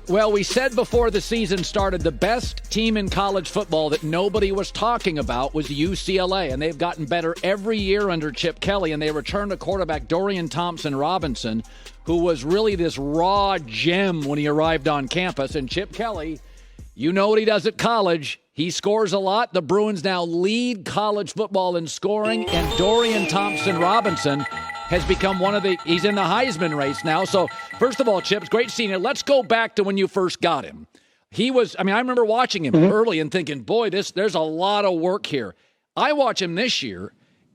Well, we said before the season started, the best team in college football that nobody was talking about was UCLA, and they've gotten better every year under Chip Kelly, and they returned to quarterback Dorian Thompson-Robinson, who was really this raw gem when he arrived on campus. And Chip Kelly, you know what he does at college. He scores a lot. The Bruins now lead college football in scoring, and Dorian Thompson-Robinson has become he's in the Heisman race now. So, first of all, Chip, it's great seeing you. Let's go back to when you first got him. I remember watching him early and thinking, boy, there's a lot of work here. I watch him this year,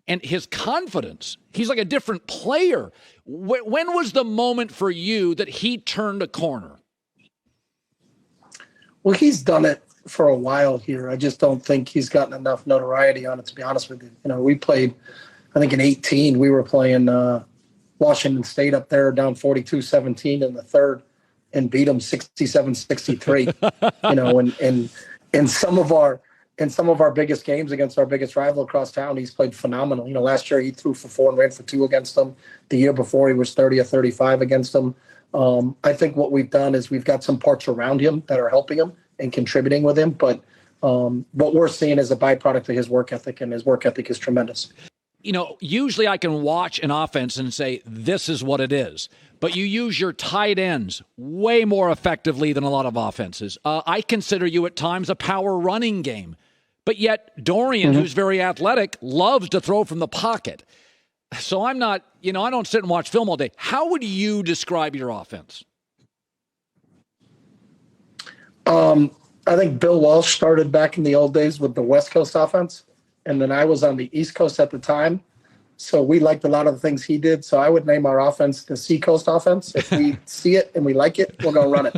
and his confidence, he's like a different player. When was the moment for you that he turned a corner? Well, he's done it for a while here. I just don't think he's gotten enough notoriety on it, to be honest with you. We played, I think in 2018, we were playing Washington State up there down 42-17 in the third and beat them 67-63. In some of our biggest games against our biggest rival across town, he's played phenomenal. Last year he threw for 4 and ran for 2 against them. The year before he was 30 or 35 against them. I think what we've done is we've got some parts around him that are helping him and contributing with him. But what we're seeing is a byproduct of his work ethic, and his work ethic is tremendous. Usually I can watch an offense and say, this is what it is. But you use your tight ends way more effectively than a lot of offenses. I consider you at times a power running game. But yet Dorian, who's very athletic, loves to throw from the pocket. So I'm not, I don't sit and watch film all day. How would you describe your offense? I think Bill Walsh started back in the old days with the West Coast offense. And then I was on the East Coast at the time. So we liked a lot of the things he did. So I would name our offense the Seacoast offense. If we see it and we like it, we're going to run it.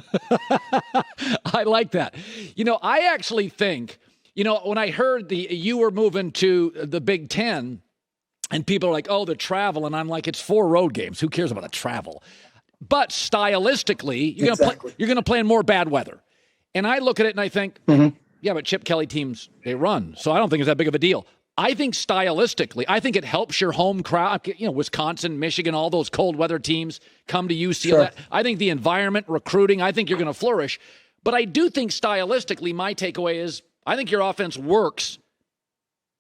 I like that. I actually think, when I heard you were moving to the Big Ten and people are like, oh, the travel. And I'm like, it's 4 road games. Who cares about the travel? But stylistically, you're going to play in more bad weather. And I look at it and I think, yeah, but Chip Kelly teams, they run. So I don't think it's that big of a deal. I think stylistically, I think it helps your home crowd. Wisconsin, Michigan, all those cold weather teams come to UCLA. Sure. I think the environment, recruiting, I think you're going to flourish. But I do think stylistically, my takeaway is I think your offense works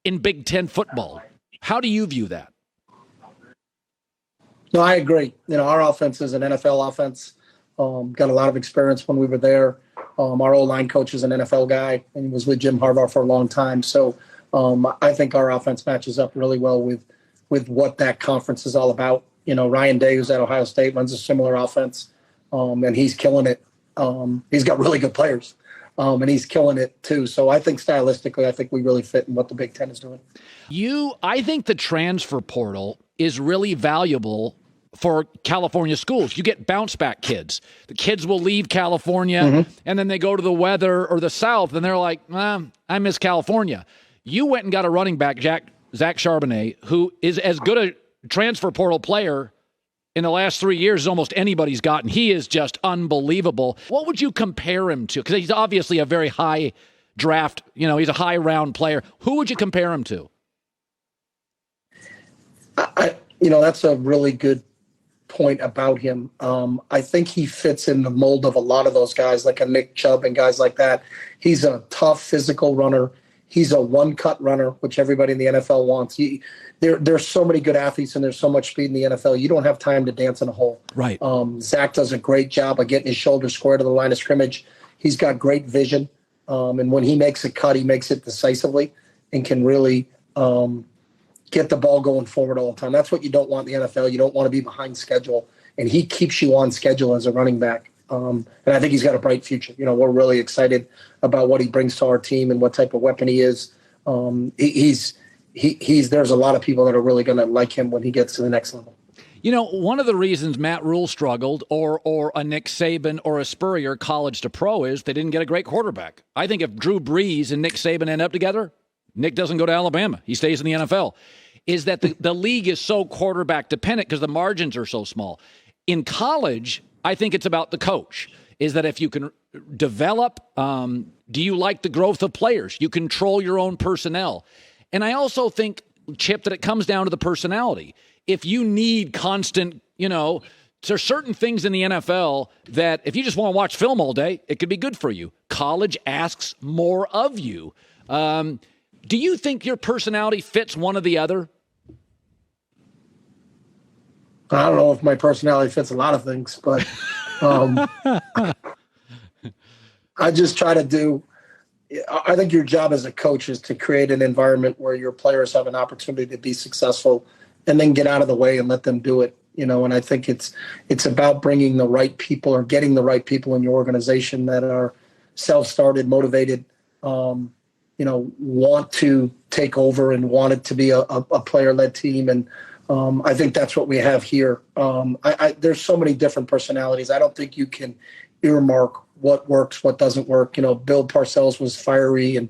in Big Ten football. How do you view that? No, I agree. Our offense is an NFL offense. Got a lot of experience when we were there. Our O-line coach is an NFL guy, and he was with Jim Harbaugh for a long time. So I think our offense matches up really well with what that conference is all about. Ryan Day, who's at Ohio State, runs a similar offense, and he's killing it. He's got really good players, and he's killing it too. So I think stylistically, I think we really fit in what the Big Ten is doing. I think the transfer portal is really valuable for California schools. You get bounce back kids. The kids will leave California and then they go to the weather or the South and they're like, I miss California. You went and got a running back, Zach Charbonnet, who is as good a transfer portal player in the last 3 years as almost anybody's gotten. He is just unbelievable. What would you compare him to? Because he's obviously a very high draft, he's a high round player. Who would you compare him to? That's a really good point about him. I think he fits in the mold of a lot of those guys, like a Nick Chubb and guys like that. He's a tough physical runner. He's a one-cut runner, which everybody in the NFL wants. There's so many good athletes and there's so much speed in the NFL. You don't have time to dance in a hole. Right. Zach does a great job of getting his shoulder square to the line of scrimmage. He's got great vision. And when he makes a cut, he makes it decisively and can really get the ball going forward all the time. That's what you don't want in the NFL. You don't want to be behind schedule. And he keeps you on schedule as a running back. And I think he's got a bright future. We're really excited about what he brings to our team and what type of weapon he is. There's a lot of people that are really going to like him when he gets to the next level. One of the reasons Matt Rule struggled or a Nick Saban or a Spurrier college to pro is they didn't get a great quarterback. I think if Drew Brees and Nick Saban end up together, Nick doesn't go to Alabama. He stays in the NFL. Is that the league is so quarterback dependent because the margins are so small. In college, I think it's about the coach. Is that if you can develop, do you like the growth of players? You control your own personnel. And I also think, Chip, that it comes down to the personality. If you need constant, there's certain things in the NFL that if you just want to watch film all day, it could be good for you. College asks more of you. Do you think your personality fits one or the other? I don't know if my personality fits a lot of things, but I just try to do. I think your job as a coach is to create an environment where your players have an opportunity to be successful, and then get out of the way and let them do it. And I think it's about bringing the right people or getting the right people in your organization that are self-started, motivated, want to take over and want it to be a player-led team. And I think that's what we have here. There's so many different personalities. I don't think you can earmark what works, what doesn't work. Bill Parcells was fiery and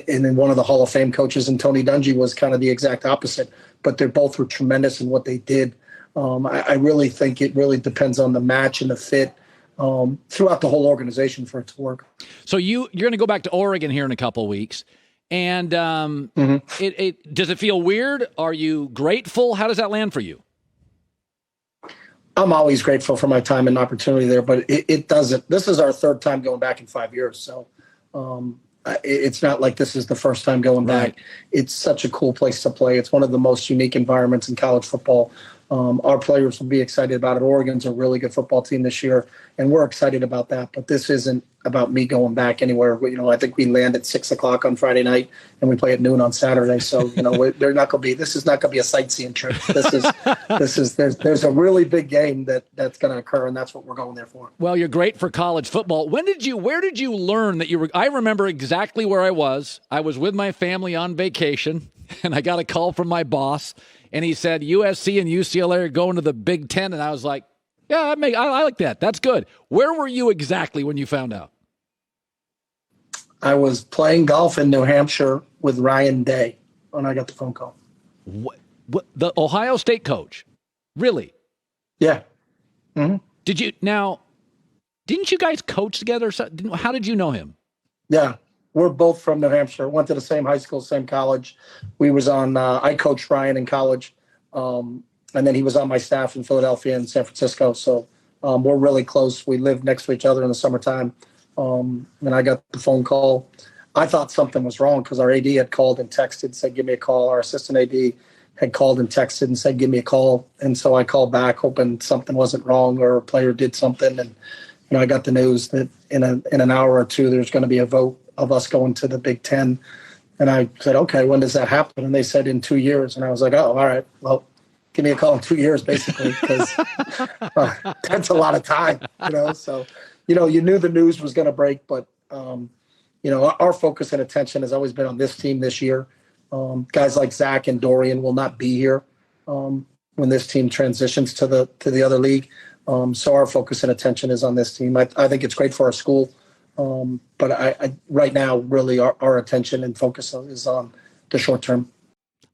then one of the Hall of Fame coaches, and Tony Dungy was kind of the exact opposite. But they both were tremendous in what they did. I really think it really depends on the match and the fit throughout the whole organization for it to work. So you're going to go back to Oregon here in a couple of weeks. And does it feel weird? Are you grateful? How does that land for you? I'm always grateful for my time and opportunity there, but it doesn't. This is our third time going back in 5 years. So it's not like this is the first time going back. It's such a cool place to play. It's one of the most unique environments in college football. Our players will be excited about it. Oregon's a really good football team this year, and we're excited about that. But this isn't about me going back anywhere. I think we land at 6:00 on Friday night, and we play at noon on Saturday. So they're not going to be. This is not going to be a sightseeing trip. There's a really big game that's going to occur, and that's what we're going there for. Well, you're great for college football. Where did you learn that you were? I remember exactly where I was. I was with my family on vacation, and I got a call from my boss. And he said, USC and UCLA are going to the Big Ten. And I was like, yeah, I like that. That's good. Where were you exactly when you found out? I was playing golf in New Hampshire with Ryan Day when I got the phone call. What the Ohio State coach? Really? Yeah. Mm-hmm. Didn't you guys coach together? How did you know him? Yeah. We're both from New Hampshire. Went to the same high school, same college. We was on. I coached Ryan in college, and then he was on my staff in Philadelphia and San Francisco. So we're really close. We lived next to each other in the summertime. And I got the phone call. I thought something was wrong because our AD had called and texted, said, "Give me a call." Our assistant AD had called and texted and said, "Give me a call." And so I called back, hoping something wasn't wrong or a player did something. And I got the news that in an hour or two there's going to be a vote of us going to the Big Ten. And I said, okay, when does that happen? And they said in 2 years. And I was like, oh, all right, well, give me a call in 2 years, basically, because that's a lot of time, So, you knew the news was going to break, but, our focus and attention has always been on this team this year. Guys like Zach and Dorian will not be here when this team transitions to the other league. So our focus and attention is on this team. I think it's great for our school. But I right now, really, our attention and focus is on the short term.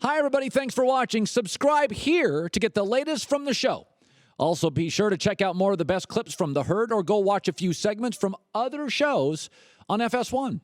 Hi, everybody. Thanks for watching. Subscribe here to get the latest from the show. Also, be sure to check out more of the best clips from The Herd or go watch a few segments from other shows on FS1.